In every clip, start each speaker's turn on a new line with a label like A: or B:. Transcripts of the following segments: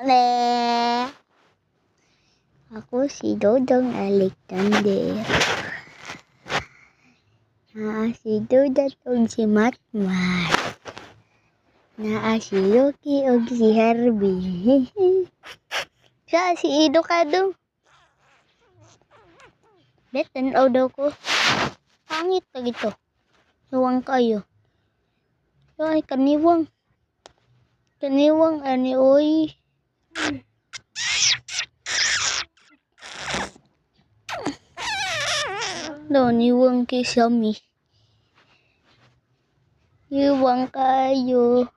A: Ne. Ako si Dodong Alexander. Si Dodot og si Matmat. Si Loki og si Harvey. Siya si Idokado. Betan daw ko. Pangit ka gito. Nuwang kayo. Ay, kaniwang. Kaniwang ani oy. No, niwang kay Sammy. Niwang kayo.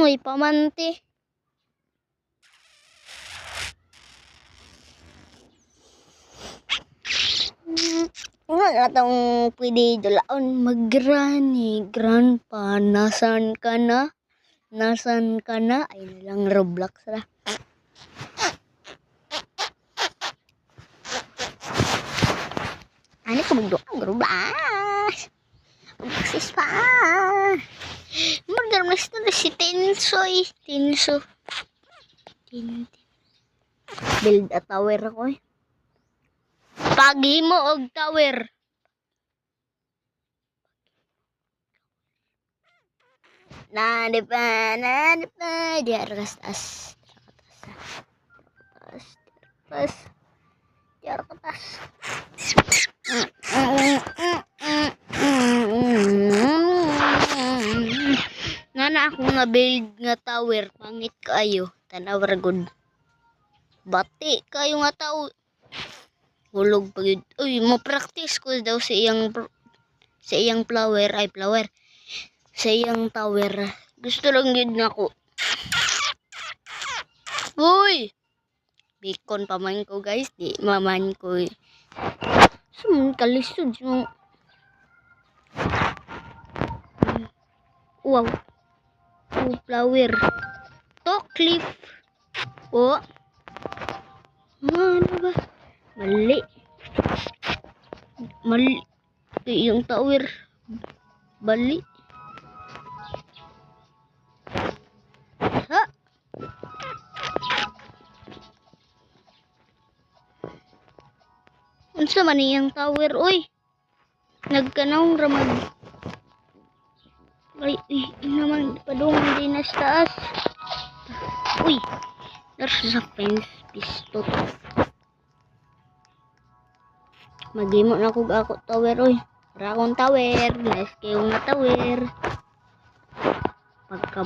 A: May pamanti. Wala tong pwede dulaon mag-granny. Grandpa, nasan ka na? Nasan ka na? Ay nalang Roblox ra. Ano ko magdoang Roblox? Roblox pa. Murder mas na si Tensoy. Tenso. Build a tower ako eh. Pagi mo og tower. Nade pa. Di aras as. Pas. Di aras. Ngana ako nga build nga tower. Pangit kayo. Tanaw ra gud. Bati kayo nga tao. Hulog pag yun. Uy, mo-practice ko daw sa iyang flower. Ay, flower. Sa iyang tower. Gusto lang yun ako. Uy! Bacon pa man ko, guys. Di maman ko. Sumun kalisod yung... Wow. Oh, flower. To, cliff. Oh. Ano ba? Mali yung tower. Bali. Ha? Unsa man iyang tower, oy? Nagkanong ramag. Ay, naman padung din na sa taas. Uy. There's a fence pistot. Magimo na kog ako tower oy. Para akong tower, nice kayo nga tower. Pagka